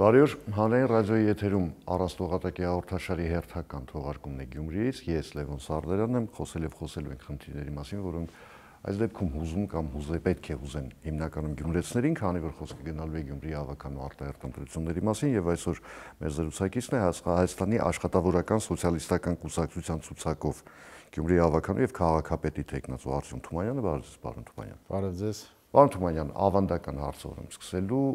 Բարի օր, հանրային ռադիոյի եթերում առաստողատակի հաղորդաշարի հերթական թողարկումն է Գյումրիից, ես Լևոն Սարդարյանն եմ, խոսելու ենք խնդիրների մասին, որոնք այս դեպքում հուզում կամ պետք է հուզեն հիմնականում գյումրեցիներին, քանի որ խոսքը գնալու է Գյումրիի ավական ու արտահերթ ընտրությունների մասին, եւ այսօր մեր զրուցակիցն է Հայաստանի աշխատավորական սոցիալիստական կուսակցության ցուցակով Գյումրիի ավականու եւ քաղաքապետի տեխնացու Արտյոմ Թումանյանը, բարև ձեզ, պարոն Թումանյան։ Բարև ձեզ։ Պարոն Թումանյան, ավանդական հարցով եմ սկսելու,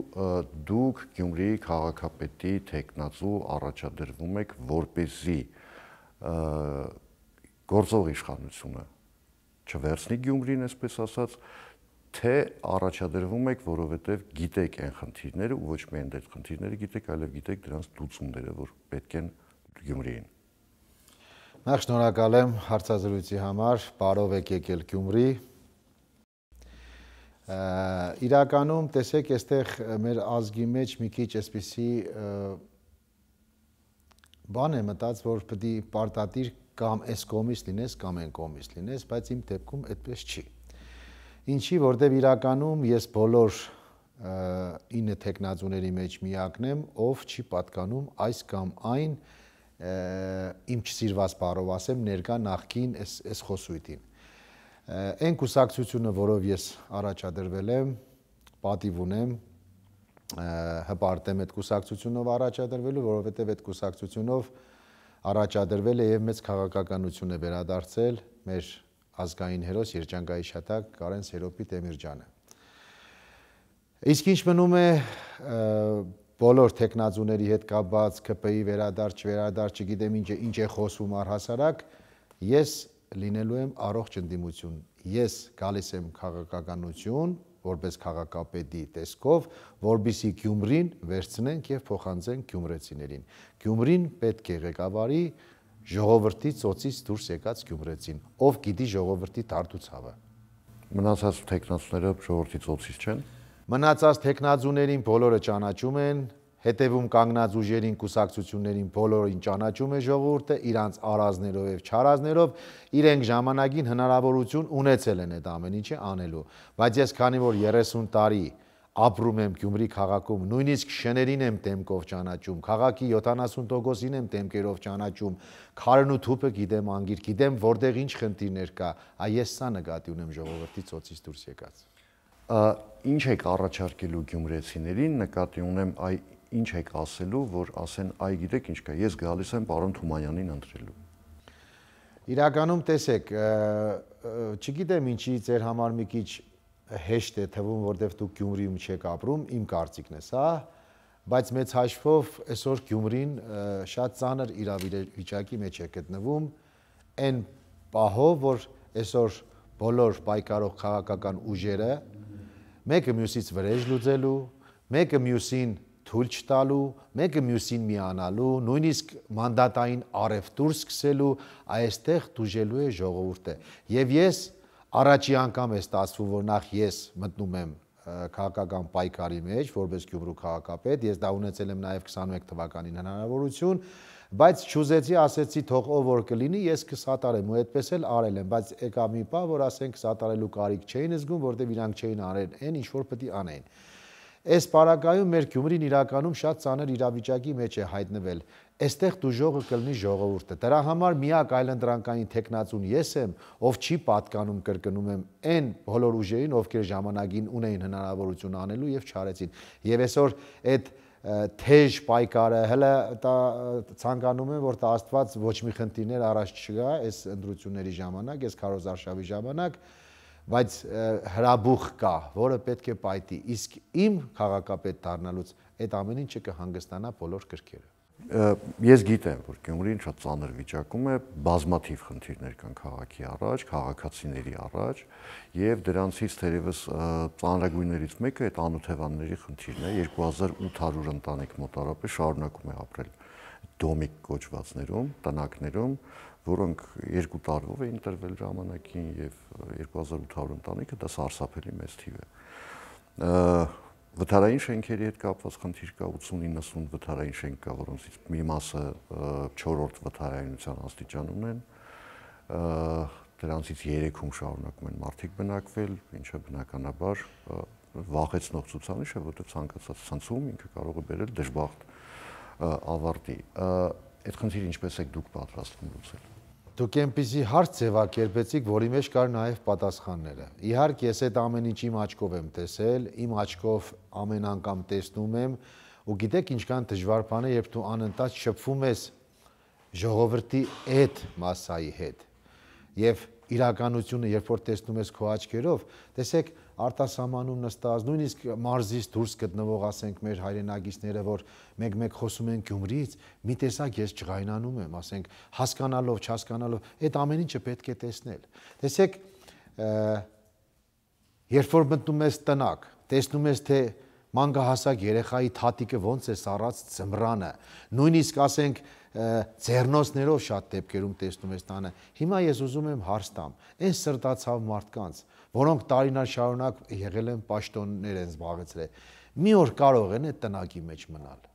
դուք Գյումրիի քաղաքապետի տեխնացու առաջադրվում եք, որպեսզի գործող իշխանությունը չվերցնի Գյումրին, այսպես ասած, թե առաջադրվում եք, որովհետև գիտեք այն խնդիրները, ու ոչ միայն այդ խնդիրները գիտեք, այլև գիտեք դրանց լուծումները, որ պետք են Գյումրիին։ Նախ շնորհակալ եմ հարցազրույցի համար, բարով եք եկել Գյումրի։ Իրականում, տեսեք, այստեղ մեր ազգի մեջ մի քիչ այսպիսի բան է մտած, որ պետք է պարտադիր կամ այս կողմից լինես, կամ այն կողմից լինես, բայց իմ դեպքում այդպես չի։ Ինչի, որտեղ իրականում ես բոլոր 9 տեխնացուների մեջ միակն եմ, ով չի պատկանում այս կամ այն իմ չսիրված բառով ասեմ, ներկա նախկին այս խոսույթին։ Այն կուսակցությունը, որով ես առաջադրվել եմ, պատիվ ունեմ, հպարտ եմ այդ կուսակցությունով առաջադրվելու, որովհետև այդ կուսակցությունով առաջադրվել է եւ մեծ քաղաքականություն է վերադարձել մեր ազգային հերոս երջանկայի շատակ Կարեն Սերոպի Տեմիրջյանը։ Իսկ ինչ մնում է բոլոր տեխնացուների հետ կապված ԿՊ-ի վերադարձ, չգիտեմ ինչ է խոսում առհասարակ, ես լինելու եմ առողջ ընդդիմություն։ Ես գալիս եմ քաղաքականություն, որպես քաղաքապետի տեսքով, որպեսզի Գյումրին վերցնենք եւ փոխանցենք գյումրեցիներին։ Գյումրին պետք է ղեկավարի ժողովրդի ծոցից դուրս եկած գյումրեցին, ով գիտի ժողովրդի դարդուցավը։ Մնացած տեխնացուները ժողովրդի ծոցից չեն։ Մնացած տեխնացուներին բոլորը ճանաչում են, հետևում կանգնած ուժերին, կուսակցություններին բոլորին ճանաչում է ժողովուրդը, իրանց արազներով եւ չարազներով, իրենք ժամանակին հնարավորություն ունեցել են այդ ամեն ինչը անելու։ Բայց ես քանի որ 30 տարի ապրում եմ Գյումրի քաղաքում, նույնիսկ շներին եմ դեմքով ճանաչում, քաղաքի 70%-ին եմ դեմքերով ճանաչում, քարն ու թուփը գիտեմ անգիր, գիտեմ որտեղ ինչ խնդիրներ կա, ես սա նկատի ունեմ ժողովրդի ծոցից դուրս եկած։ Ինչ եք առաջարկելու գյումրեցիներին, նկատի ունեմ ինչ եք ասելու, որ ասեն, գիտեք ինչ կա, ես գալիս եմ պարոն Թումանյանին ընտրելու։ Իրականում տեսեք, չգիտեմ ինչի ձեր համար մի քիչ հեշտ է թվում, որտեղ դուք Գյումրիում չեք ապրում, իմ կարծիքն է սա, բայց մեծ հաշվով այսօր Գյումրին շատ ծանր իրավիճակի մեջ է գտնվում, այն պահով, որ այսօր բոլոր պայքարող քաղաքական ուժերը մեկը մյուսից վրեժ լուծելու, մեկը մյուսին թույլ չտալու, մեկը մյուսին միանալու, նույնիսկ մանդատային առևտուր սկսելու, այստեղ դուժելու է ժողովուրդը։ Եվ ես առաջի անգամ է ստացվում, որ նախ ես մտնում եմ քաղաքական պայքարի մեջ, որպես Գյումրու քաղաքապետ, ես դա ունեցել եմ նաև 21 թվականին հնարավորություն, բայց չուզեցի, ասեցի թող ով որ կլինի, ես կսատարեմ ու այդպես էլ արել եմ, բայց եկա մի պահ, որ ասենք սատարելու կարիք չէին զգում, որտեղ իրանք չէին արել այն, ինչ որ պետք է անեին։ Այս պարագայում մեր Գյումրին իրականում շատ ծանր իրավիճակի մեջ է հայտնվել։ Այստեղ դուժողը կլինի ժողովուրդը։ Դրա համար միակ այլընտրանքային տեխնացուն ես եմ, ով չի պատկանում, կրկնում եմ, այն բոլոր ուժերին, ովքեր ժամանակին ունեին հնարավորություն անելու եւ չարեցին։ Եվ այսօր այդ թեժ պայքարը հələ ցանկանում եմ, որ Աստված ոչ մի խնդիրներ առաջ չգա այս ընտրությունների ժամանակ, այս քարոզարշավի ժամանակ, բայց հրաբուխ կա, որը պետք է պայթի, իսկ իմ քաղաքապետ դառնալուց այդ ամեն ինչը կհանգստանա բոլոր կրքերը։ Ես գիտեմ, որ Գյումրին շատ ծանր վիճակում է, բազմաթիվ խնդիրներ կան քաղաքի առաջ, քաղաքացիների առաջ, եւ դրանցից թերևս ծանրագույններից մեկը այդ անօթևանների խնդիրն է, 2800 ընտանիք մոտարապես շարունակում է ապրել դոմիկ կոչվածներում, տնակներում, որոնք 2 տարվով էին տրվել ժամանակին եւ 2800 ընտանիքը դա սարսափելի մեծ թիվ է։ Վթարային շենքերի հետ կապված խնդիր կա, 80-90 վթարային շենք կա, որոնցից մի մասը 4-րդ վթարայնության աստիճան ունեն, դրանցից 3-ում շարունակում են մարդիկ բնակվել, ինչը բնականաբար վախեցնող ցուցանիշ է, որտեղ ցանկացած ցնցում ինքը կարող է բերել դժբախտ ավարտի։ Այդ խնդիրը ինչպես եք դուք պատրաստվում լուծել։ Դուք այնպեսի հարց ձևակերպեցիք, որի մեջ կար նաև պատասխանները։ Իհարկե, ես այդ ամեն ինչ իմ աչքով եմ տեսել, իմ աչքով ամեն անգամ տեսնում եմ, ու գիտեք ինչքան դժվար բան է, երբ դու անընդհատ շփվում ես ժողովրդի այդ մասայի հետ։ Եվ իրականությունը, երբ որ տեսնում ես քո աչքերով, տեսեք, արտասահմանում նստած, նույնիսկ մարզից դուրս գտնվող, ասենք, մեր հայրենակիցները, որ մեկ-մեկ խոսում են Գյումրիից, մի տեսակ ես ջղայնանում եմ, ասենք, հասկանալով, չհասկանալով, այդ ամեն ինչը պետք է տեսնել։ Տեսեք, երբ որ մտնում ես տնակ, տեսնում ես, թե մանկահասակ երեխայի թաթիկը ոնց է սառած ձմռանը, նույնիսկ ասենք ձեռնոցներով շատ դեպքերում տեսնում ես տանը։ Հիմա ես ուզում եմ հարց տամ, այն սրտացավ մարդկանց, որոնք տարիներ շարունակ եղել են պաշտոններ են զբաղեցրել, մի օր կարող են այդ տնակի մեջ մնալ։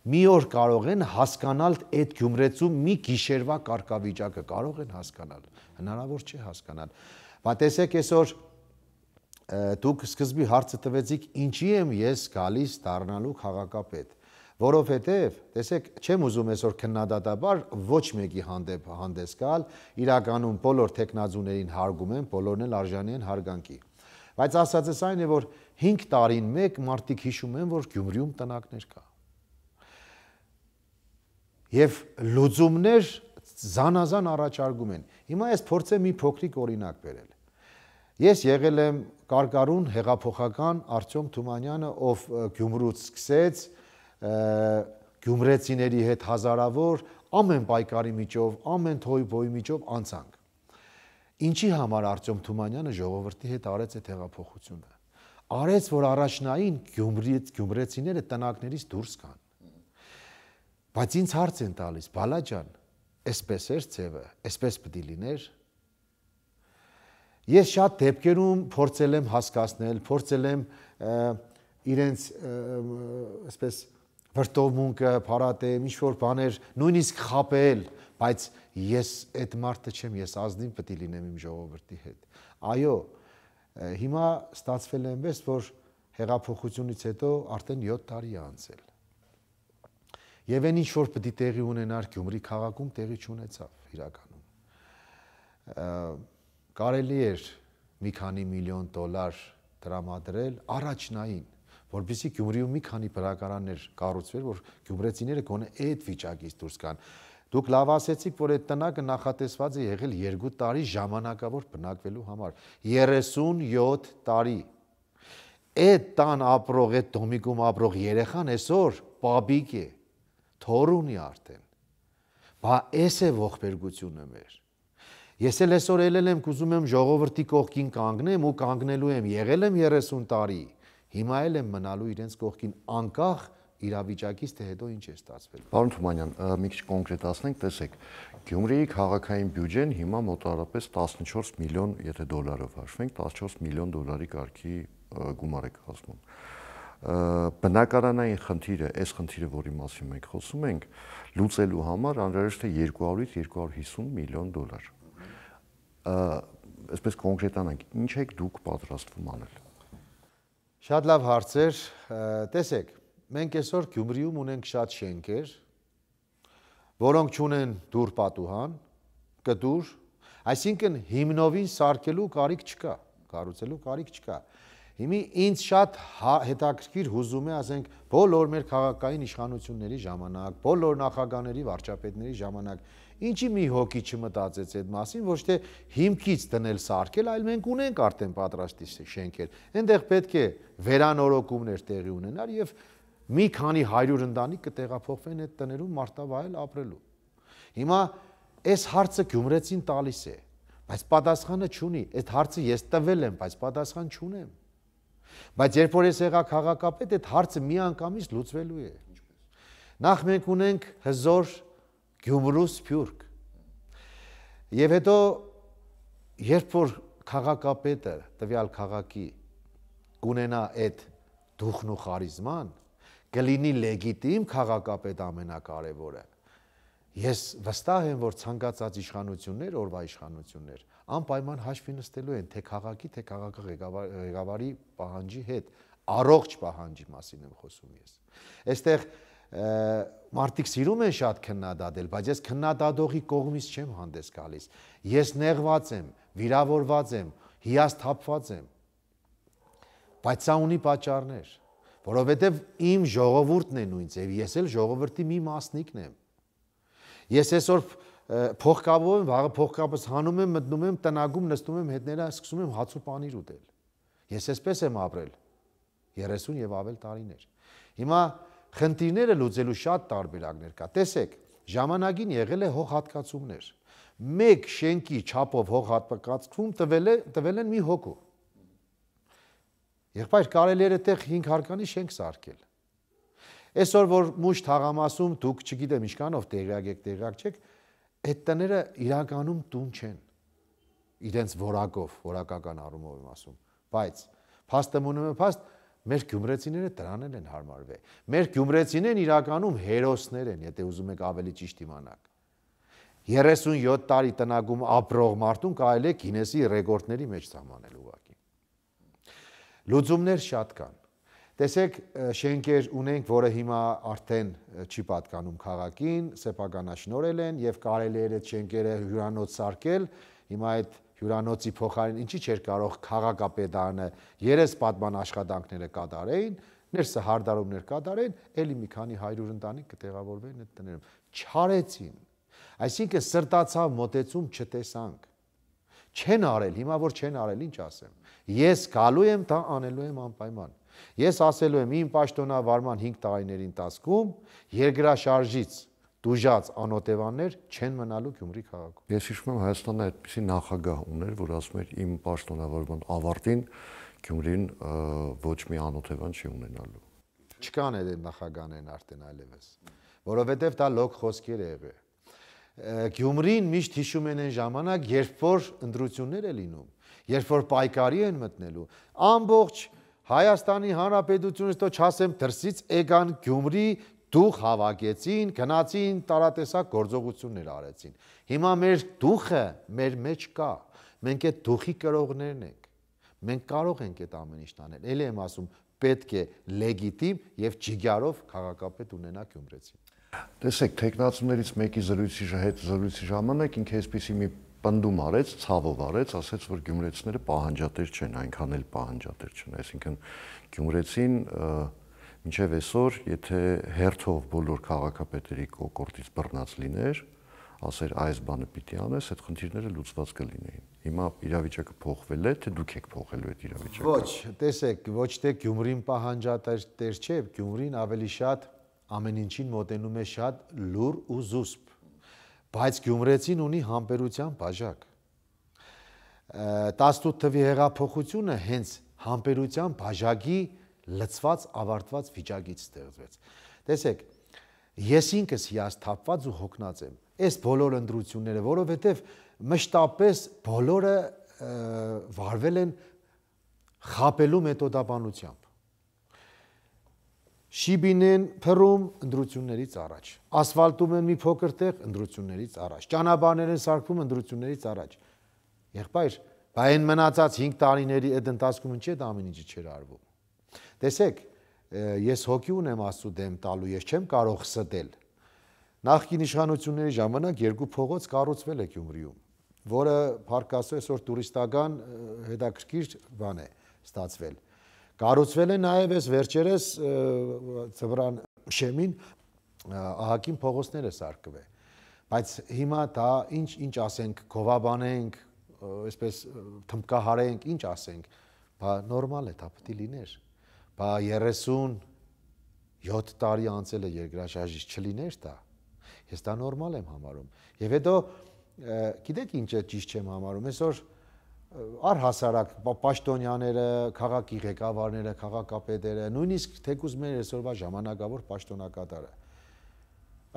Մի օր կարող են հասկանալ այդ Գյումրեցու մի գիշերվա կարգավիճակը, կարող են հասկանալ, հնարավոր չէ հասկանալ։ Բայց տեսեք այսօր դուք սկզբի հարցը տվեցիք, ինչի եմ ես գալիս դառնալու քաղաքապետ, որովհետև, տեսեք, չեմ ուզում այսօր քննադատաբար ոչ մեկի հանդեպ հանդես գալ, իրականում բոլոր տեխնազուներին հարգում եմ, բոլորն էլ արժանի են հարգանքի։ Բայց ասածս այն է, որ 5 տարին մեկ մարդիկ հիշում են, որ Գյումրիում տնակներ կա։ Եվ լուծումներ զանազան առաջարկում են։ Հիմա ես փորձեմ մի փոքրիկ օրինակ բերել։ Ես եղել եմ կարկառուն հեղափոխական Արտյոմ Թումանյանը, ով Գյումրուց սկսեց գյումրեցիների հետ հազարավոր ամեն պայքարի միջով, ամեն թոյ-բոյի միջով անցանք։ Ինչի համար Արտյոմ Թումանյանը ժողովրդի հետ արեց այդ հեղափոխությունը։ Արեց, որ առաջնային գյումրեցիները տնակներից դուրս գան։ Բայց ինձ հարց են տալիս, բալա ջան, այսպես էր ձևը, այսպես պետք է լիներ։ Ես շատ դեպքերում փորձել եմ հասկացնել, փորձել եմ իրենց այսպես վրտովմունքը փարատեմ, ինչ-որ բաներ, նույնիսկ խաբել, բայց ես այդ մարդը չեմ, ես ազնիվ պետք է լինեմ իմ ժողովրդի հետ։ Այո, հիմա ստացվել է այնպես, որ հեղափոխությունից հետո արդեն 7 տարի է անցել։ Եվ այն ինչ-որ պետք է տեղի ունենար Գյումրի քաղաքում, տեղի չունեցավ իրականում։ Կարելի էր մի քանի միլիոն դոլար տրամադրել առաջնային, որպեսզի Գյումրիում մի քանի բնակարաններ կառուցվեր, որ գյումրեցիները գոնե այդ վիճակից դուրս գան։ Դուք լավ ասեցիք, որ այդ տնակը նախատեսված է եղել 2 տարի ժամանակավոր բնակվելու համար։ 37 տարի։ Այդ տան ապրող, այդ դոմիկում ապրող երեխան այսօր պաբիկ է, թոռ ունի արդեն։ Բա էս է ողբերգությունը մեր։ Ես էլ այսօր ելել եմ, կուզում եմ ժողովրդի կողքին կանգնեմ ու կանգնելու եմ, եղել եմ 30 տարի, հիմա էլ եմ մնալու իրենց կողքին, անկախ իրավիճակից, թե հետո ինչ է ստացվել։ Պարոն Թումանյան, մի քիչ կոնկրետացնենք, տեսեք, Գյումրիի քաղաքային բյուջեն հիմա մոտավորապես 14 միլիոն, եթե դոլարով հաշվենք, 14 միլիոն դոլարի կարգի գումար է կազմում։ Բնակարանային խնդիրը, այս խնդիրը, որի մասին մենք խոսում ենք, լուծելու համար անհրաժեշտ է 200-ից 250 միլիոն դոլար։ Այսպես կոնկրետանանք, ինչ եք դուք պատրաստվում անել։ Շատ լավ հարցեր, տեսեք, մենք այսօր Գյումրիում ունենք շատ շենքեր, որոնք չունեն դուռ պատուհան, կտուր, այսինքն հիմնովին սարքելու կարիք չկա, կառուցելու կարիք չկա։ Հիմա ինձ շատ հետաքրքիր հուզում է, ասենք, բոլոր մեր քաղաքային իշխանությունների ժամանակ, բոլոր նախագահների, վարչապետների ժամանակ, ինչի մի հոգի չմտածեց այդ մասին, ոչ թե հիմքից դնել սարքել, այլ մենք ունենք արդեն պատրաստի շենքեր։ Այնտեղ պետք է վերանորոգումներ տեղի ունենար եւ մի քանի 100 ընտանիք կտեղափոխվեն այդ տներում մարտավայել ապրելու։ Հիմա այս հարցը Գյումրեցին տալիս է, բայց պատասխանը չունի։ Այդ հարցը ես տվել եմ, բայց պատասխան չունեմ։ Բայց երբ որ ես եղա քաղաքապետ, այդ հարցը միանգամից լուծվելու է։ Նախ մենք ունենք հզոր Գյումրու Սփյուռք։ Եվ հետո երբ որ քաղաքապետը տվյալ քաղաքի կունենա այդ դուխն ու խարիզման, կլինի լեգիտիմ քաղաքապետ ամենակարևորը։ Ես վստահ եմ, որ ցանկացած իշխանություններ, օրվա իշխանություններ, անպայման հաշվի նստելու են թե քաղաքի, թե ղեկավարի պահանջի հետ, առողջ պահանջի մասին եմ խոսում ես։ Այստեղ մարդիկ սիրում են շատ քննադատել, բայց ես քննադատողի կողմից չեմ հանդես գալիս։ Ես նեղված եմ, վիրավորված եմ, հիասթափված եմ։ Բայց սա ունի պատճառներ, որովհետև իմ ժողովուրդն է նույն ձև, ես էլ ժողովրդի մի մասնիկն եմ։ Ես այսօր փողկապով եմ, վաղը փողկապս հանում եմ, մտնում եմ տնագում, նստում եմ հետները, սկսում եմ հաց ու պանիր ուտել։ Ես այսպես եմ ապրել 30 եւ ավել տարիներ։ Հիմա խնդիրները լուծելու շատ տարբերակներ կա։ Տեսեք, ժամանակին եղել է հողհատկացումներ։ Մեկ շենքի չափով հողհատկացում տվել են մի հոգու։ Եղբայր, կարելի էր այդտեղ 5 հարկանի շենք սարքել։ Այսօր որ մուշ թաղամասում դուք չգիտեմ ինչքանով տեղյակ չեք, այդ տները իրականում տուն չեն։ Իրենց որակով, որակական առումով եմ ասում, բայց փաստը մնում է փաստ, մեր գյումրեցիները դրանել են հարմարվել։ Մեր գյումրեցիներն իրականում հերոսներ են, եթե ուզում եք ավելի ճիշտ իմանաք։ 37 տարի տնագում ապրող մարդուն կարելի է Գինեսի ռեկորդների մեջ սահմանել ուղղակի։ Լուծումներ շատ կան։ Տեսեք, շենքեր ունենք, որը հիմա արդեն չի պատկանում քաղաքին, սեփականաշնորհել են եւ կարելի է այդ շենքերը հյուրանոց սարքել, հիմա այդ հյուրանոցի փոխարեն ինչի՞ չէր կարող քաղաքապետարանը 30 պատման աշխատանքները կատարեին, ներսը հարդարումներ կատարեին, ելի մի քանի 100 ընտանիք կտեղավորվեին այդ տներում։ Չարեցին։ Այսինքն սրտացավ մոտեցում չտեսանք։ Չեն արել, հիմա որ չեն արել, ինչ ասեմ։ Ես գալու եմ, դա անելու եմ անպայման։ Ես ասելու եմ իմ պաշտոնավարման 5 տարիների ընթացքում երկրաշարժից դուժած անօտևաններ չեն մնալու Գյումրի քաղաքում։ Ես հիշում եմ Հայաստանը այդպիսի նախագահ ուներ, որ ասում էր իմ պաշտոնավարման ավարտին Գյումրին ոչ մի անօտևան չի ունենալու։ Չկան այդ նախագահներն արդեն այլևս, որովհետև դա լոկ խոսքեր է եղել։ Գյումրին միշտ հիշում են այն ժամանակ, երբ որ ընտրություններ է լինում, երբ որ պայքարի են մտնելու, ամբողջ Հայաստանի Հանրապետությունից તો չասեմ դրսից եկան Գյումրի դուխ հավաքեցին, գնացին տարատեսակ գործողություններ արեցին։ Հիմա մեր դուխը մեր մեջ կա։ Մենք այդ դուխի կրողներն ենք։ Մենք կարող ենք այդ ամեն ինչ անել։ Էլի եմ ասում, պետք է լեգիտիմ եւ ջիգարով քաղաքապետ ունենա Գյումրեցին։ Տեսեք, տեխնացուներից մեկի զրույցի ժամանակ ինքը այսպիսի մի պնդում արեց, ցավով արեց, ասեց, որ գյումրեցիները պահանջատեր չեն, այնքան էլ պահանջատեր չեն, այսինքն գյումրեցին մինչև այսօր, եթե հերթով բոլոր քաղաքապետերի կոկորդից բռնած լիներ, ասեր այս բանը պիտի անես, այդ խնդիրները լուծված կլինեին։ Հիմա իրավիճակը փոխվել է, թե դուք եք փոխելու այդ իրավիճակը։ Ոչ, տեսեք, ոչ թե Գյումրին պահանջատեր չէ, Գյումրին ավելի շատ ամեն ինչին մոտենում է շատ լուր ու զուսպ, բայց Գյումրեցին ունի համբերության բաժակ։ 18 թվի հեղափոխությունը հենց համբերության բաժակի լցված ավարտված վիճակից ստեղծվեց։ Տեսեք, ես ինքս հիասթափված ու հոգնած եմ այս բոլոր ընտրությունները, որովհետև մշտապես բոլորը վարվել են խաբելու մեթոդաբանությամբ։ Շիբին են փռում ընտրություններից առաջ, ասֆալտում են մի փոքր տեղ ընտրություններից առաջ, ճանապարհներ են սարքում ընտրություններից առաջ։ Եղբայր, բայց այն մնացած 5 տարիների այդ ընթացքում ինչ է դա ամեն ինչը չէր արվում։ Տեսեք, ես հոգի ունեմ Աստծո դեմ տալու, ես չեմ կարող ստել։ Նախկին իշխանությունների ժամանակ 2 փողոց կառուցվել է Գյումրիում, որը փառք Աստծո այսօր տուրիստական հետաքրքիր բան է ստացվել։ Կառուցվել է նաև այս վերջերս Ծվրան Շեմին ահագին փողոցները սարքվել։ Բայց հիմա դա ինչ ասենք, գովաբանենք, այսպես թմբկահարենք, ինչ ասենք, բա նորմալ է, դա պետք է լիներ։ Բա 37 տարի անցել է երկրաշարժից չլիներ դա։ Ես դա նորմալ եմ համարում։ Եվ հետո գիտեք ինչ է ճիշտ չեմ համարում, այսօր առհասարակ պաշտոնյաները, քաղաքի ղեկավարները, քաղաքապետերը, նույնիսկ թեկուզ մեր այսօրվա ժամանակավոր պաշտոնակատարը,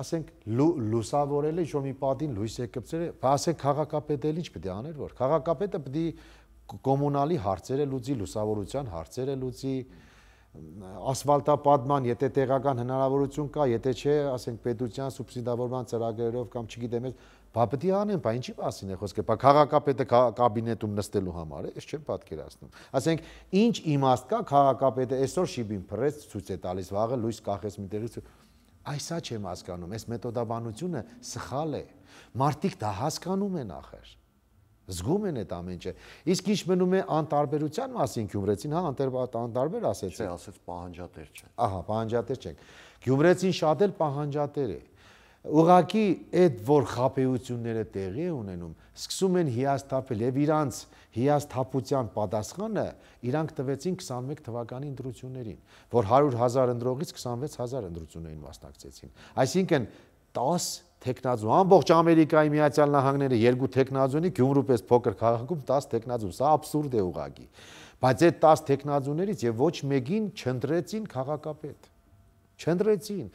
ասենք լուսավորել է ինչ-որ մի պատին լույս է կպցրել, ասենք քաղաքապետը ինչ պետք է աներ, որ քաղաքապետը պետք է կոմունալի հարցերը լուծի, լուսավորության հարցերը լուծի, ասֆալտապատման, եթե տեղական հնարավորություն կա, եթե չէ, ասենք պետության սուբսիդավորման ծրագրերով կամ չգիտեմ, բա պետք է անեն, բա ինչի մասին է խոսքը, բա քաղաքապետը կաբինետում նստելու համար է, ես չեմ պատկերացնում։ Ասենք ինչ իմաստ կա քաղաքապետը այսօր շիբին փռեց ցույց է տալիս, վաղը լույս կախես մի տեղից։ Այսա չեմ հասկանում, այս մեթոդաբանությունը սխալ է։ Մարդիկ դա հասկանում են ախր։ Զգում են այդ ամեն ինչը։ Իսկ ինչ մնում է անտարբերության մասին գյումրեցին, հա, անտարբեր ասեցի։ Չէ, ասեց պահանջատեր չէ։ Ահա, պահանջատեր չենք։ Գյումրեցին շատ էլ պահանջատեր է։ Ուղղակի այդ որ խաբեությունները տեղի է ունենում, սկսում են հիասթափել եւ իրանց հիասթափության պատասխանը իրանք տվեցին 21 թվականի ընտրություններին, որ 100,000 ընտրողից 26,000 ընտրություններին մասնակցեցին։ Այսինքն 10 տեխնազու, ամբողջ Ամերիկայի Միացյալ Նահանգները 2 տեխնազունի Գյումրու պես փոքր քաղաքում 10 տեխնազու, սա աբսուրդ է ուղղակի։ Բայց այդ 10 տեխնազուներից եւ ոչ մեկին չընտրեցին քաղաքապետ։ Չընտրեցին։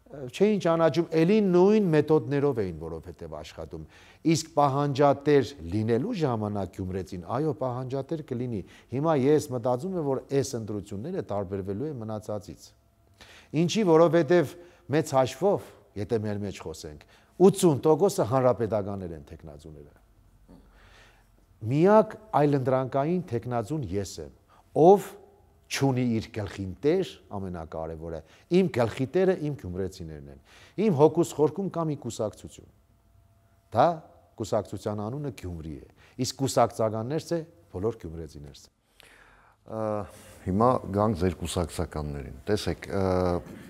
Չէին ճանաչում, էլի նույն մեթոդներով էին, որովհետև աշխատում։ Իսկ պահանջատեր լինելու ժամանակ գյումրեցին, այո, պահանջատեր կլինի։ Հիմա ես մտածում եմ, որ այս ընտրությունները տարբերվելու են մնացածից։ Ինչի, որովհետև մեծ հաշվով, եթե մեր մեջ խոսենք, 80%-ը հանրապետականներ են տեխնազուները։ Միակ այլընտրանքային տեխնազուն ես եմ, ով չունի իր գլխին տեր, ամենակարևորը, իմ գլխի տերը իմ գյումրեցիներն են։ Իմ հոգուս խորքում կա մի կուսակցություն։ Դա կուսակցության անունը Գյումրի է։ Իսկ կուսակցականներս է բոլոր գյումրեցիներս։ Հիմա գանք ձեր կուսակցականներին։ Տեսեք,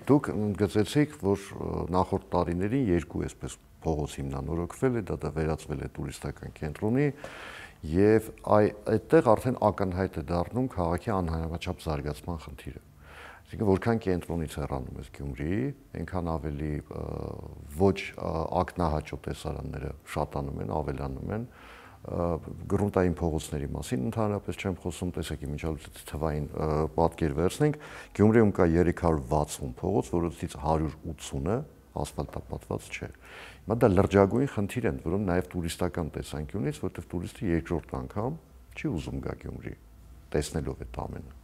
դուք ընդգծեցիք, որ նախորդ տարիներին երկու այսպես փողոց հիմնանորոգվել է, դա վերածվել է տուրիստական կենտրոնի եւ այդտեղ արդեն ակնհայտ է դառնում քաղաքի անհավաչափ զարգացման խնդիրը։ Այսինքն որքան կենտրոնից հեռանում ես Գյումրիի, այնքան ավելի ոչ ակնահաճո տեսարանները շատանում են, ավելանում են։ Գրունտային փողոցների մասին ընդհանրապես չեմ խոսում, տեսեք, իմիջիալից թվային պատկեր վերցնենք, Գյումրիում կա 360 փողոց, որոնցից 180-ը ասֆալտապատված չէ։ Հիմա դա լրջագույն խնդիր են, որում նաև տուրիստական տեսանկյունից, որտեղ տուրիստը երկրորդ անգամ չի ուզում գա Գյումրի, տեսնելով այդ ամենը։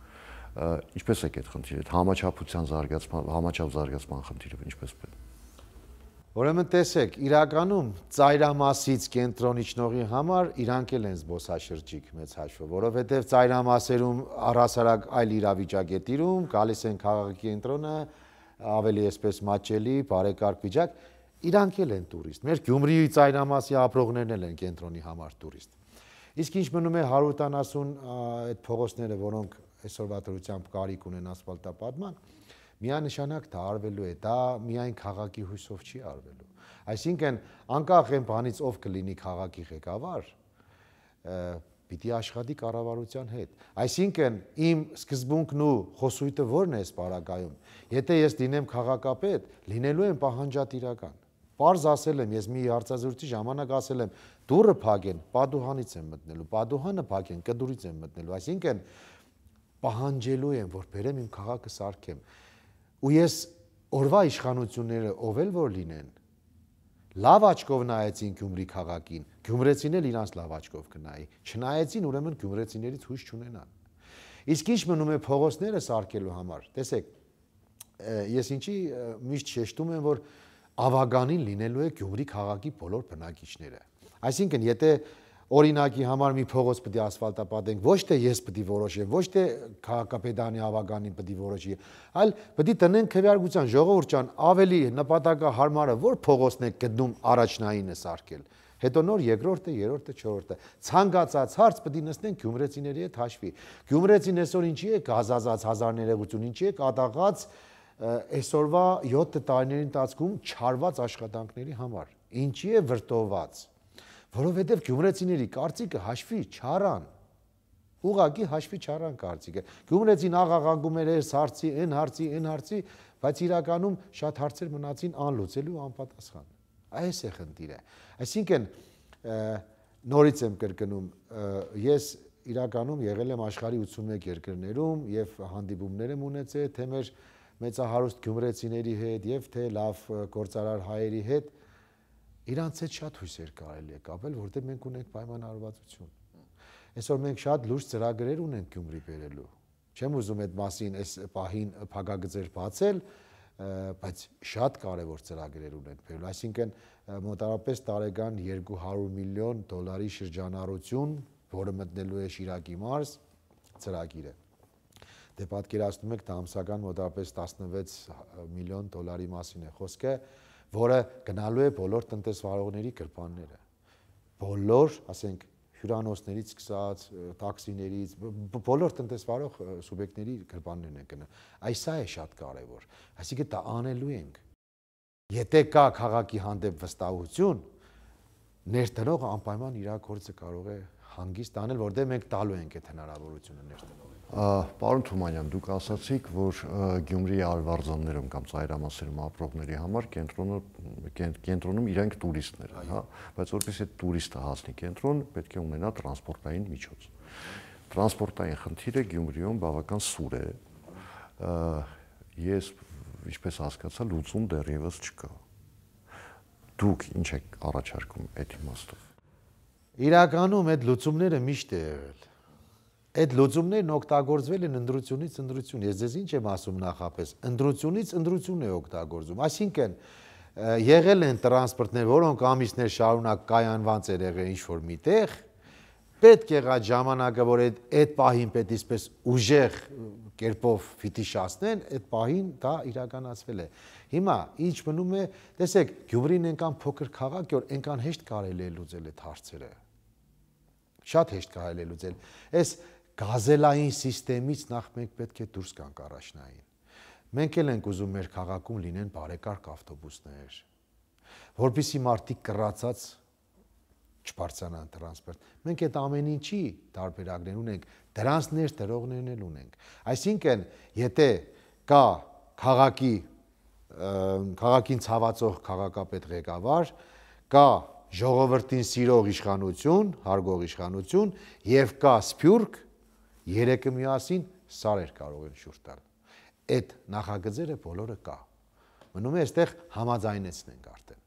Ինչպես է այդ խնդիրը, համաչափության զարգացման, համաչափ զարգացման խնդիրը ինչպես է։ Ուրեմն տեսեք, իրականում ծայրամասից կենտրոնի շնորհի համար իրանք էլ են զբոսաշրջիկ մեծ հաշվով, որովհետև ծայրամասերում առհասարակ այլ իրավիճակ է տիրում, գալիս են քաղաքի կենտրոնը, ավելի այսպես մատչելի, բարեկարգ վիճակ, իրանք էլ են տուրիստ։ Մեր Գյումրիի ծայրամասի ապրողներն էլ են կենտրոնի համար տուրիստ։ Իսկ ինչ մնում է 170 այդ փողոցները, որոնք այսօրվա դրությամբ կարիք ունեն ասֆալտապատման, միանշանակ դա արվելու է, դա միայն քաղաքի հույսով չի արվելու։ Այսինքն, անկախ այն բանից ով կլինի քաղաքի ղեկավար, պիտի աշխատի կառավարության հետ։ Այսինքն, իմ սկզբունքն ու խոսույթը ո՞րն է այս պարագայում։ Եթե ես լինեմ քաղաքապետ, լինելու եմ պահանջատիրական։ Պարզ ասել եմ, ես մի հարցազրույցի ժամանակ ասել եմ, դուռը փակեն, պատուհանից եմ մտնելու, պատուհանը փակեն, կդուրից եմ մտնելու։ Այսինքն, պահանջելու եմ, որ բերեմ իմ քաղաքը սարքեմ։ Ու ես օրվա իշխանությունները ով էլ որ լինեն, լավ աչքով նայեցին Գյումրի քաղաքին, գյումրեցին էլ իրանց լավ աչքով կնայի, չնայեցին, ուրեմն գյումրեցիներից հույս չունենան։ Իսկ ինչ մնում է փողոցները սարքելու համար, տեսեք, ես ինչի միշտ շեշտում եմ, որ ավագանին լինելու է Գյումրի քաղաքի բոլոր բնակիչները։ Այսինքն, եթե օրինակի համար մի փողոց պետք է ասֆալտապատենք, ոչ թե ես պետք է որոշեմ, ոչ թե քաղաքապետարանի ավագանին պետք է որոշի, այլ պետք է տնենք քվեարկության, ժողովուրդ ջան, ավելի նպատակահարմարը որ փողոցն է գտնում առաջնայինը սարքել։ Հետո նոր երկրորդը, երրորդը, չորրորդը։ Ցանկացած հարց պետք է նստենք գյումրեցիների հետ հաշվի։ Գյումրեցին այսօր ինչի է գազազած հազար ներեգություն, ինչի է կատաղած այսօրվա 7 տարիների ընթացքում չարված աշխատանքների համար։ Ինչի է վրդոված։ Որովհետև գյումրեցիների կարծիքը հաշվի չառան։ Ուղղակի հաշվի չառան կարծիքը։ Գյումրեցին աղաղակում էր այս հարցի, այն հարցի, այն հարցի, բայց իրականում շատ հարցեր մնացին անլուծելու ու անպատասխան։ Այս է խնդիրը։ Այսինքն նորից եմ կրկնում, ես իրականում եղել եմ աշխարհի 81 երկրներում եւ հանդիպումներ եմ ունեցել թե մեր մեծահարուստ գյումրեցիների հետ եւ թե լավ գործարար հայերի հետ, իրանց հետ շատ հույսեր կարելի է կապել, որտեղ մենք ունենք պայմանավորվածություն։ Այսօր մենք շատ լուրջ ծրագրեր ունենք Գյումրի բերելու։ Չեմ ուզում այդ մասին այս պահին փակագծեր բացել, բայց շատ կարևոր ծրագրեր ունենք բերել, այսինքն մոտավորապես տարեկան $200 միլիոն շրջանառություն, որը մտնելու է Շիրակի մարզ, ծրագիր է։ Դե պատկերացնում եք, դա ամսական մոտավորապես $16 միլիոն մասին է խոսքը, որը գնալու է բոլոր տնտեսվարողների գրպանները։ Բոլոր, ասենք, հյուրանոցներից սկսած, տաքսիներից, բոլոր տնտեսվարող սուբյեկտների գրպաններն են գնա։ Սա է շատ կարևոր։ Այսինքն դա անելու ենք։ Եթե կա քաղաքի հանդեպ վստահություն, ներդնողը անպայման իր գործը կարող է հանգիստ անել, որտեղ մենք տալու ենք այդ հնարավորությունը ներդնողին։ Պարոն Թումանյան, դուք ասացիք, որ Գյումրիի արվարձաններում կամ ծայրամասերում ապրողների համար կենտրոնում իրենք տուրիստներ են, հա, բայց որպեսզի տուրիստը հասնի կենտրոն, պետք է ունենա տրանսպորտային միջոց։ Տրանսպորտային խնդիրը Գյումրիում բավական սուր է։ Ես ինչպես հասկացա, լուծում դեռևս չկա։ Դուք ինչ եք առաջարկում այդ իմաստով։ Իրականում այդ լուծումները միշտ է եղել։ Այդ լուծումներն օգտագործվել են ընտրությունից ընտրություն։ Ես ձեզ ինչ եմ ասում նախապես, ընտրությունից ընտրություն է օգտագործում։ Այսինքն եղել են տրանսպորտներ, որոնք ամիսներ շարունակ կայանված էր եղել ինչ-որ միտեղ, պետք եղած ժամանակը, որ այդ պահին պետք է այսպես ուժեղ կերպով ֆիտիշացնեն, այդ պահին դա իրականացվել է։ Հիմա ինչ մնում է, տեսեք, Գյումրին այնքան փոքր քաղաք է, որ այնքան հեշտ կարելի է լուծել այդ հարցերը։ Շատ հեշտ կարելի է լուծել։ Այս գազելային սիստեմից նախ մենք պետք է դուրս գանք առաջնային։ Մենք էլ ենք ուզում մեր քաղաքում լինեն բարեկարգ ավտոբուսներ, որպեսզի մարդիկ կռացած չբարձրանան տրանսպորտ։ Մենք այդ ամեն ինչի տարբերակներ ունենք, դրանց ներդրողներն էլ ունենք։ Այսինքն, եթե կա քաղաքին ցավացող քաղաքապետ ղեկավար, կա ժողովրդին սիրող իշխանություն, հարգող իշխանություն եւ կա սփյուռք, երեքը միասին սարեր կարող են շուրջ տալ։ Այդ նախագծերը բոլորը կա։ Մնում է այստեղ համաձայնեցնենք արդեն։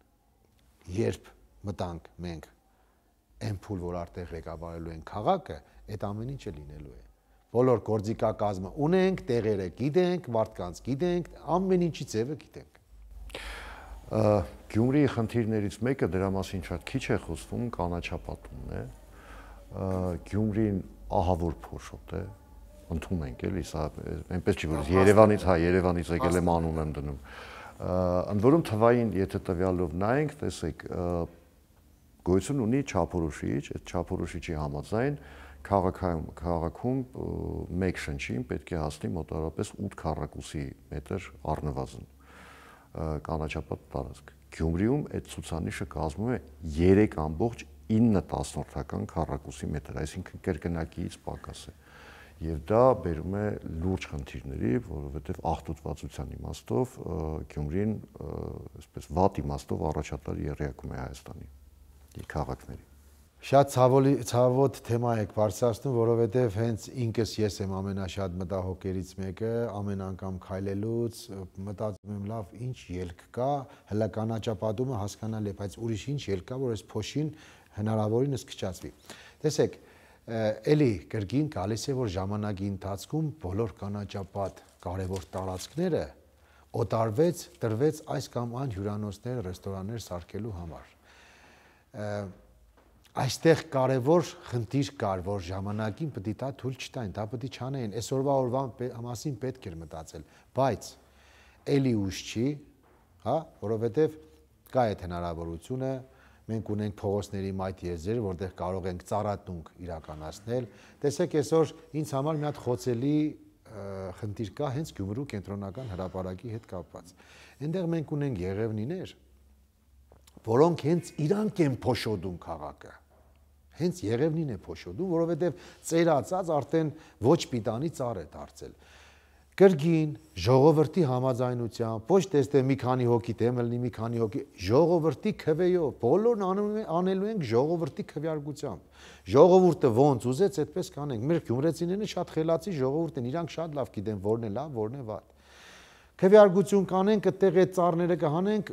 Երբ մտանք մենք այն փուլ, որ արդեն ղեկավարելու են քաղաքը, այդ ամեն ինչը լինելու է։ Բոլոր գործիքակազմը ունենք, տեղերը գիտենք, մարդկանց գիտենք, ամեն ինչի ձևը գիտենք։ Գյումրիի խնդիրներից մեկը դրա մասին շատ քիչ է խոսվում, կանաչապատումն է։ Գյումրին ահավոր փոշոտ է, ընդունենք էլի, սա այնպես չի, որ Երևանից եկել եմ անուն եմ դնում։ Ընդ որում թվային, եթե տվյալով նայենք, տեսեք, գոյություն ունի չափորոշիչ, այդ չափորոշիչի համաձայն քաղաքում մեկ շնչին պետք է հասնի մոտավորապես 8 քառակուսի մետր առնվազն կանաչապատ տարածք։ Գյումրիում այդ ցուցանիշը կազմում է 3.9 քառակուսի մետր, այսինքն կրկնակիից պակաս է։ Եվ դա բերում է լուրջ խնդիրների, որովհետև աղտոտվածության իմաստով Գյումրին, այսպես վատ իմաստով առաջատար եռյակում է Հայաստանի քաղաքների։ Շատ ցավոտ թեմա եք բարձրացնում, որովհետև հենց ինքս ես եմ ամենաշատ մտահոգերից մեկը, ամեն անգամ քայլելուց մտածում եմ, լավ, ինչ ելք կա, հլա կանաչապատումը հասկանալի է, բայց ուրիշ ինչ ելք կա, որ այս փոշին հնարավորինս քչացվի։ Տեսեք, էլի կրկին գալիս է, որ ժամանակի ընթացքում բոլոր կանաչապատ կարևոր տարածքները օտարվեց, տրվեց այս կամ այն հյուրանոցներ, ռեստորաններ սարքելու համար։ Այստեղ կարևոր խնդիր կար, որ ժամանակին պետք է դա թույլ չտային, դա պետք է չանեին, այսօրվա մասին պետք էր մտածել, բայց էլի ուշ չի, հա, որովհետև կա այդ հնարավորությունը, մենք ունենք փողոցների մայթ եզեր, որտեղ կարող ենք ծառատունք իրականացնել։ Տեսեք, այսօր ինձ համար մի հատ խոցելի խնդիր կա հենց Գյումրու կենտրոնական հրապարակի հետ կապված։ Այնտեղ մենք ունենք եղևնիներ, որոնք հենց իրանք են փոշոդում քաղաքը։ Հենց եղևնին է փոշոդում, որովհետև ծերացած արդեն ոչ պիտանի ծառ է դարձել։ Կրկին ժողովրդի համաձայնությամբ, ոչ թե մի քանի հոգի դեմ լինի, մի քանի հոգի, ժողովրդի քվեյով, բոլորն անելու ենք ժողովրդի քվեարկությամբ։ Ժողովուրդը ոնց ուզեց, այդպես կանենք։ Մեր գյումրեցիներն շատ խելացի ժողովուրդ են, իրանք շատ լավ գիտեն որն է լավ, որն է վատ։ քվեարկություն կանենք, այդտեղ այդ ծառները կհանենք,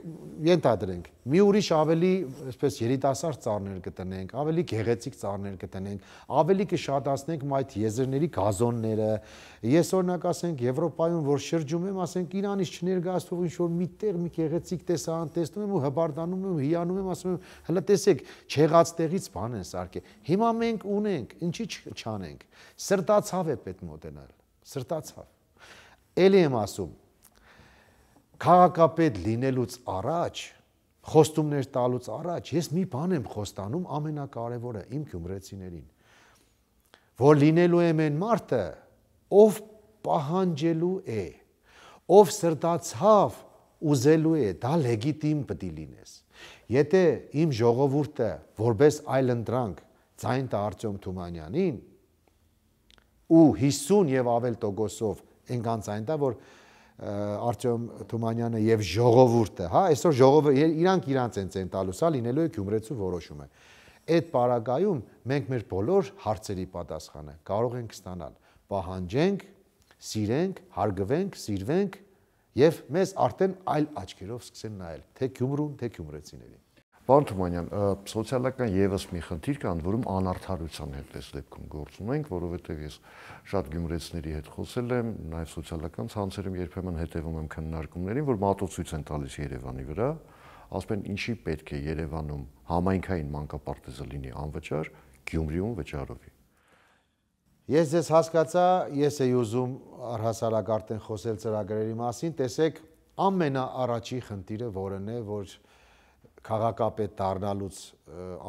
ենթադրենք։ Մի ուրիշ ավելի, այսպես երիտասարդ ծառներ կտնենք, ավելի գեղեցիկ ծառներ կտնենք, ավելի կշատացնենք այդ եզրների գազոնները։ Ես օրինակ ասենք Եվրոպայում որ շրջում եմ, ասենք Իրանից չներկայացվող ինչ որ միտեղ մի գեղեցիկ տեսարան տեսնում եմ ու հբարդանում եմ, հիանում եմ, ասում եմ, հələ տեսեք, չեղած տեղից բան են սարքել։ Հիմա մենք ունենք, ինչի չանենք։ Սրտացավ է պետք մոտենալ, սրտացավ։ Էլի եմ ասում քաղաքապետ լինելուց առաջ, խոստումներ տալուց առաջ, ես մի բան եմ խոստանում ամենակարևորը իմ գյումրեցիներին, որ լինելու եմ այն մարդը, ով պահանջելու է, ով սրտացավ ուզելու է, դա լեգիտիմ պետք է լինես։ Եթե իմ ժողովուրդը որպես այլընտրանք ձայն տա Արտյոմ Թումանյանին ու 50 եւ ավել տոկոսով այնքան ձայն տա, որ Արտյոմ Թումանյանը եւ ժողովուրդը, հա, այսօր ժողովուրդը իրանք են տալուս, հա, լինելու է Գյումրեցու որոշումը։ Այդ պարագայում մենք մեր բոլոր հարցերի պատասխանը կարող ենք ստանալ։ Պահանջենք, սիրենք, հարգվենք, սիրվենք եւ մեզ արդեն այլ աչքերով սկսեն նայել, թե Գյումրուն, թե գյումրեցիներին։ Պարոն Թումանյան, սոցիալական եւս մի խնդիր կա, որում անարդարության հետ այս դեպքում գործ ունենք, որովհետեւ ես շատ գյումրեցիների հետ խոսել եմ, նաեւ սոցիալական ցանցերում երբեմն հետևում եմ քննարկումներին, որ մատուցույց են տալիս Երևանի վրա, ասում են ինչի պետք է Երևանում համայնքային մանկապարտեզը լինի անվճար, Գյումրիում վճարովի։ Ես ձեզ հասկացա, ես էի ուզում առհասարակ արդեն խոսել ծրագրերի մասին, տեսեք, ամենաառաջի խնդիրը որն է, որ քաղաքապետ դառնալուց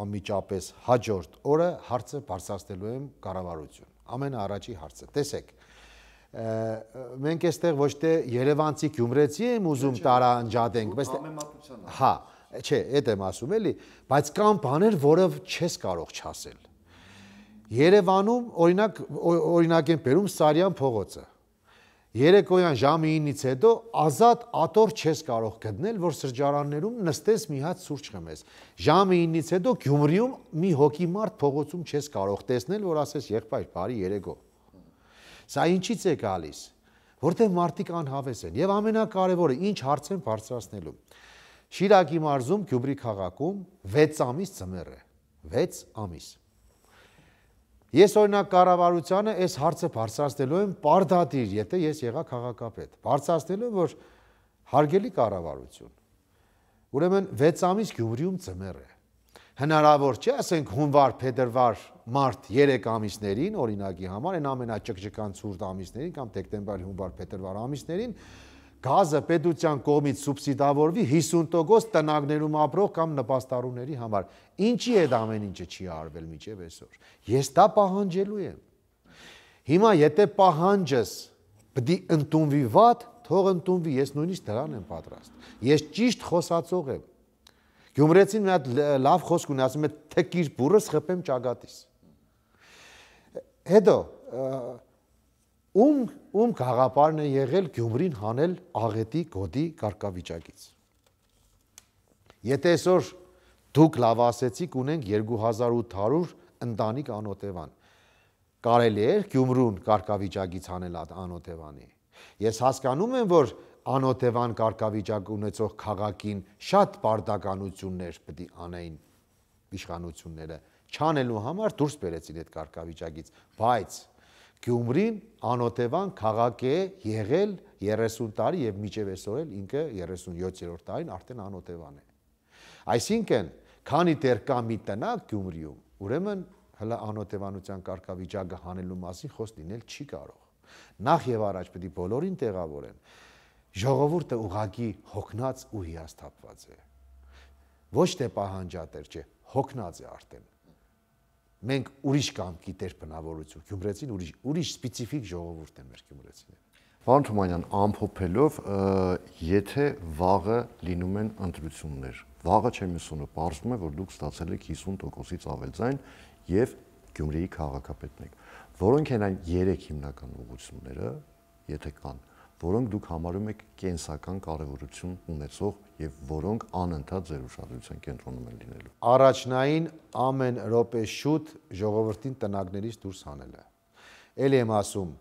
անմիջապես հաջորդ օրը հարցը բարձրացնելու եմ կառավարություն։ Ամենաառաջի հարցը։ Տեսեք, մենք այստեղ ոչ թե երևանցի գյումրեցի եմ ուզում տարանջատենք, բայց հա, չէ, այդ եմ ասում էլի, բայց կան բաներ, որը չես կարող չասել։ Երևանում օրինակ եմ բերում Սարյան փողոցը։ Երեկոյան ժամը 9-ից հետո ազատ աթոռ չես կարող գտնել, որ սրճարաններում նստես մի հատ սուրճ խմես։ Ժամը 9-ից հետո Գյումրիում մի հոգի մարդ փողոցում չես կարող տեսնել, որ ասես եղբայր, բարի երեկո։ Սա ինչից է գալիս, որտեղ մարդիկ անհավես են։ Եվ ամենակարևորը, ինչ հարց են բարձրացնելու։ Շիրակի մարզում, Գյումրի քաղաքում 6 ամիս ձմեռ է։ 6 ամիս։ Ես օրինակ կառավարությանը այս հարցը բարձրացնելու եմ պարտադիր, եթե ես եղա քաղաքապետ, բարձրացնելու որ հարգելի կառավարություն։ Ուրեմն 6 ամիս Գյումրիում ձմեռ է։ Հնարավոր չէ, ասենք հունվար, փետրվար, մարտ 3 ամիսներին, օրինակի համար, այն ամենաճկճկան ցուրտ ամիսներին կամ դեկտեմբեր, հունվար, փետրվար ամիսներին գազը պետության կողմից սուբսիդավորվի 50% տնագներում ապրող կամ նպաստառուների համար։ Ինչի այդ ամեն ինչը չի արվել մինչև այսօր։ Ես դա պահանջելու եմ։ Հիմա եթե պահանջս պետք է ընդունվի վատ, թող ընդունվի, ես նույնիսկ դրան եմ պատրաստ։ Ես ճիշտ խոսածող եմ։ Գյումրեցին մի հատ լավ խոսք ունի, ասում է թեկիր բուրս խփեմ ճագատիս։ Հետո ում գաղափարն է եղել Գյումրին հանել աղետի գոտի կարգավիճակից։ Եթե այսօր դուք լավ ասեցիք, ունենք 2800 ընտանիք անօթևան, կարելի է Գյումրուն կարգավիճակից հանել անօթևանի։ Ես հասկանում եմ, որ անօթևան կարգավիճակ ունեցող քաղաքին շատ պարտականություններ պետք է անեին իշխանությունները, չանելու համար դուրս բերեցին այդ կարգավիճակից, բայց Գյումրին անօթևան քաղաք է եղել 30 տարի եւ միջև այսօր էլ ինքը 37-րդ տարին արդեն անօթևան է։ Այսինքն, քանի դեռ կա մի տնակ Գյումրիում, ուրեմն հələ անօթևանության կարգավիճակը հանելու մասին խոսք լինել չի կարող։ Նախ եւ առաջ պետք է բոլորին տեղավորեն։ Ժողովուրդը ուղղակի հոգնած ու հիասթափված է։ Ոչ թե պահանջատեր չէ, հոգնած է արդեն։ Մենք ուրիշ կամքի տեր բնավորություն, գյումրեցին ուրիշ սպეციფიկ ժողովուրդ են մեր գյումրեցիները։ Պարոն Թումանյան, ամփոփելով, եթե վաղը լինում են ընտրություններ, վաղը չեմ ասում, պարզվում է, որ դուք ստացել եք 50%-ից ավել ձայն եւ Գյումրիի քաղաքապետն եք։ Որոնք են այն 3 հիմնական ուղղությունները, եթե կան, որոնք դուք համարում եք կենսական կարևորություն ունեցող եւ որոնք անընդհատ ձեր ուշադրության կենտրոնում են լինելու։ Առաջնային ամեն րոպե շուտ ժողովրդին տնագներից դուրս հանելը։ Էլի եմ ասում,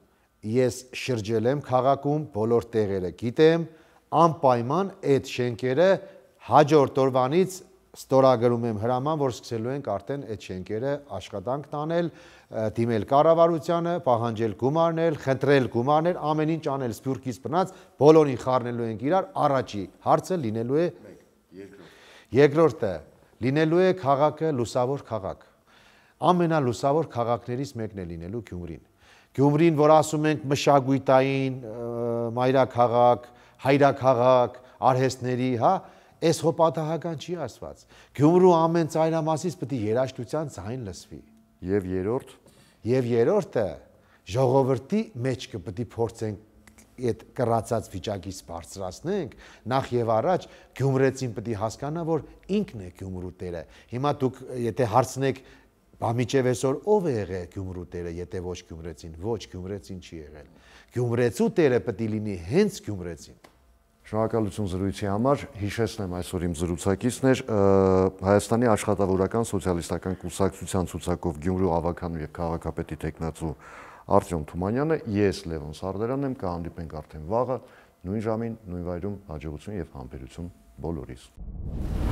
ես շրջել եմ քաղաքում, բոլոր տեղերը գիտեմ, անպայման այդ շենքերը հաջորդ օրվանից ստորագրում եմ հրաման, որ սկսելու ենք արդեն այդ շենքերը աշխատանք տանել, դիմել կառավարությանը, պահանջել գումարներ, խնդրել գումարներ, ամեն ինչ անել սփյուռքից բնած, բոլորին խառնելու ենք իրար, առաջի հարցը լինելու է երկրորդը լինելու է քաղաքը լուսավոր քաղաք։ Ամենալուսավոր քաղաքներից մեկն է լինելու Գյումրին։ Գյումրին, որ ասում ենք մշակույթային, մայրաքաղաք, հայրաքաղաք, արհեստների, հա, այս հոպատահական չի ասված։ Գյումրու ամեն ծայրամասից պետք է երաժշտության ձայն լսվի։ Եվ երրորդը ժողովրդի մեջքը պետք է փորձենք այդ կռացած վիճակից բարձրացնենք, նախ եւ առաջ գյումրեցին պետք է հասկանա, որ ինքն է Գյումրու տերը։ Հիմա դուք եթե հարցնեք բամիջև այսօր ով է եղել Գյումրու տերը, եթե ոչ գյումրեցին, ոչ գյումրեցին չի եղել։ Գյումրեցու տերը պետք է լինի հենց գյումրեցին։ Շնորհակալություն զրույցի համար, հիշեցնեմ այսօր իմ զրուցակիցն էր Հայաստանի աշխատավորական սոցիալիստական կուսակցության ցուցակով Գյումրու ավագանու եւ քաղաքապետի տեխնացու Արտյոմ Թումանյանը, ես Լևոն Սարդարյանն եմ, կհանդիպենք արդեն վաղը, նույն ժամին, նույն վայրում, հաջողություն եւ համբերություն բոլորիս։